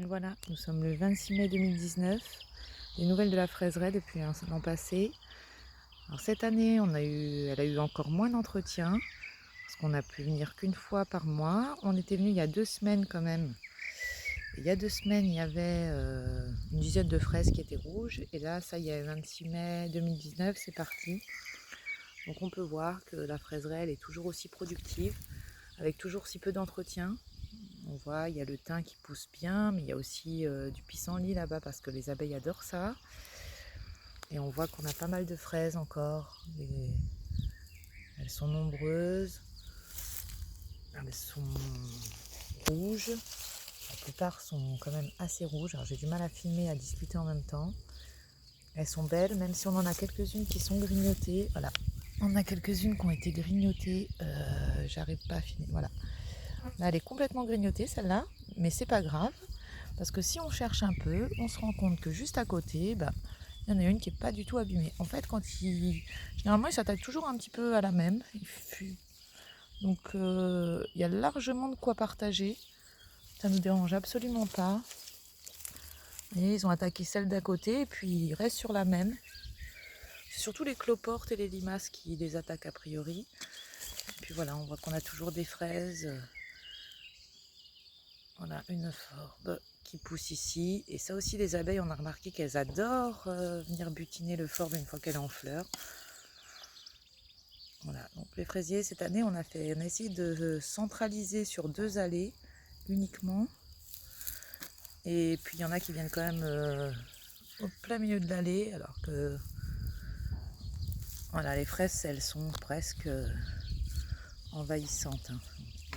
Voilà, nous sommes le 26 mai 2019. Des nouvelles de la fraiseraie depuis l'an passé. Alors cette année, elle a eu encore moins d'entretien, parce qu'on n'a pu venir qu'une fois par mois. On était venu il y a 2 semaines quand même. Et il y a 2 semaines, il y avait une dizaine de fraises qui étaient rouges. Et là, ça y est, 26 mai 2019, c'est parti. Donc on peut voir que la fraiseraie, elle est toujours aussi productive, avec toujours si peu d'entretien. On voit, il y a le thym qui pousse bien, mais il y a aussi du pissenlit là-bas parce que les abeilles adorent ça. Et on voit qu'on a pas mal de fraises encore. Elles sont nombreuses. Elles sont rouges. La plupart sont quand même assez rouges. Alors j'ai du mal à filmer et à discuter en même temps. Elles sont belles, même si on en a quelques-unes qui sont grignotées. Voilà. On a quelques-unes qui ont été grignotées. J'arrive pas à filmer. Voilà. Là, elle est complètement grignotée celle-là, mais c'est pas grave. Parce que si on cherche un peu, on se rend compte que juste à côté, il y en a une qui n'est pas du tout abîmée. En fait, généralement, il s'attaque toujours un petit peu à la même. Donc, il y a largement de quoi partager. Ça ne nous dérange absolument pas. Et ils ont attaqué celle d'à côté et puis ils restent sur la même. C'est surtout les cloportes et les limaces qui les attaquent a priori. Et puis voilà, on voit qu'on a toujours des fraises. Voilà, une forbe qui pousse ici. Et ça aussi, les abeilles, on a remarqué qu'elles adorent venir butiner le forbe une fois qu'elle est en fleur. Voilà, donc les fraisiers, cette année, on a essayé de centraliser sur 2 allées uniquement. Et puis il y en a qui viennent quand même au plein milieu de l'allée, alors que voilà, les fraises, elles sont presque envahissantes.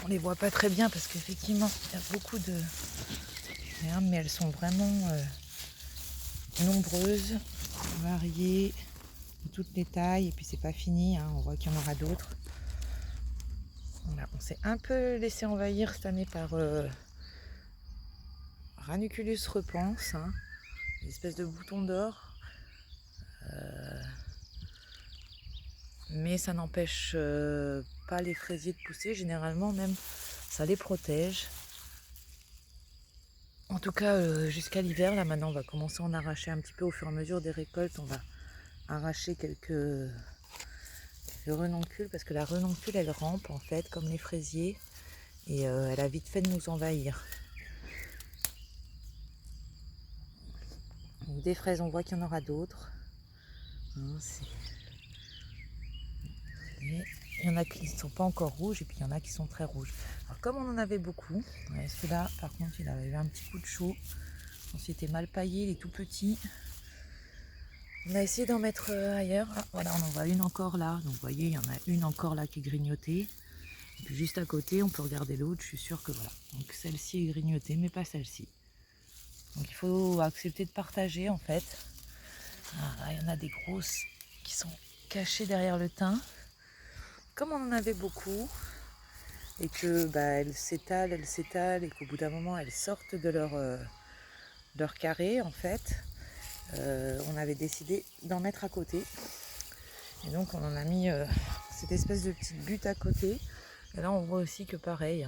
On les voit pas très bien parce qu'effectivement, il y a beaucoup de herbes, mais elles sont vraiment nombreuses, variées, de toutes les tailles. Et puis c'est pas fini, on voit qu'il y en aura d'autres. Voilà, on s'est un peu laissé envahir cette année par Ranunculus repens, une espèce de bouton d'or. Mais ça n'empêche pas les fraisiers de pousser. Généralement, même, ça les protège. En tout cas, jusqu'à l'hiver, là maintenant, on va commencer à en arracher un petit peu au fur et à mesure des récoltes. On va arracher quelques renoncules parce que la renoncule, elle rampe en fait, comme les fraisiers. Et elle a vite fait de nous envahir. Donc, des fraises, on voit qu'il y en aura d'autres. Il y en a qui ne sont pas encore rouges et puis il y en a qui sont très rouges. Alors comme on en avait beaucoup, celui-là par contre il avait eu un petit coup de chaud. Ensuite il était mal paillé, il est tout petit. On a essayé d'en mettre ailleurs. Ah, voilà, on en voit une encore là. Donc vous voyez, il y en a une encore là qui est grignotée. Et puis juste à côté, on peut regarder l'autre. Je suis sûre que voilà. Donc celle-ci est grignotée, mais pas celle-ci. Donc il faut accepter de partager en fait. Ah, là, il y en a des grosses qui sont cachées derrière le thym. Comme on en avait beaucoup, et que elles s'étalent, et qu'au bout d'un moment elles sortent de leur carré en fait, on avait décidé d'en mettre à côté. Et donc on en a mis cette espèce de petite butte à côté. Et là on voit aussi que pareil,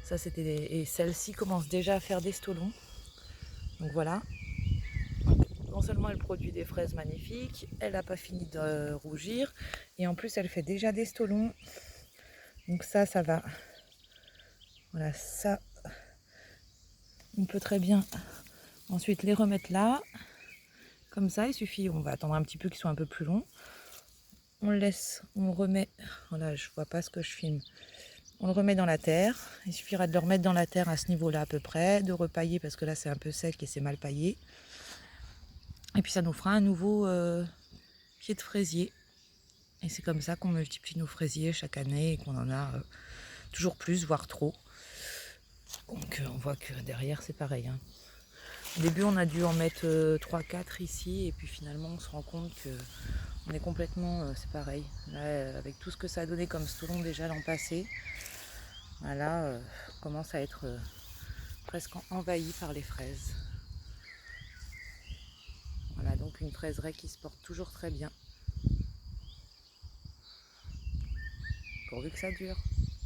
ça c'était et celle-ci commence déjà à faire des stolons. Donc voilà. Non seulement elle produit des fraises magnifiques, elle n'a pas fini de rougir, et en plus elle fait déjà des stolons. Donc ça va. Voilà, ça, on peut très bien ensuite les remettre là. Comme ça, il suffit, on va attendre un petit peu qu'ils soient un peu plus longs. On le laisse, on remet, voilà, je vois pas ce que je filme. On le remet dans la terre. Il suffira de le remettre dans la terre à ce niveau-là à peu près, de repailler parce que là c'est un peu sec et c'est mal paillé. Et puis ça nous fera un nouveau pied de fraisier. Et c'est comme ça qu'on multiplie nos fraisiers chaque année et qu'on en a toujours plus, voire trop. Donc on voit que derrière c'est pareil. Au début on a dû en mettre 3-4 ici et puis finalement on se rend compte que on est complètement, c'est pareil. Là, avec tout ce que ça a donné comme stolon déjà l'an passé, là on commence à être presque envahi par les fraises. Voilà, donc une fraiseraie qui se porte toujours très bien. Pourvu que ça dure.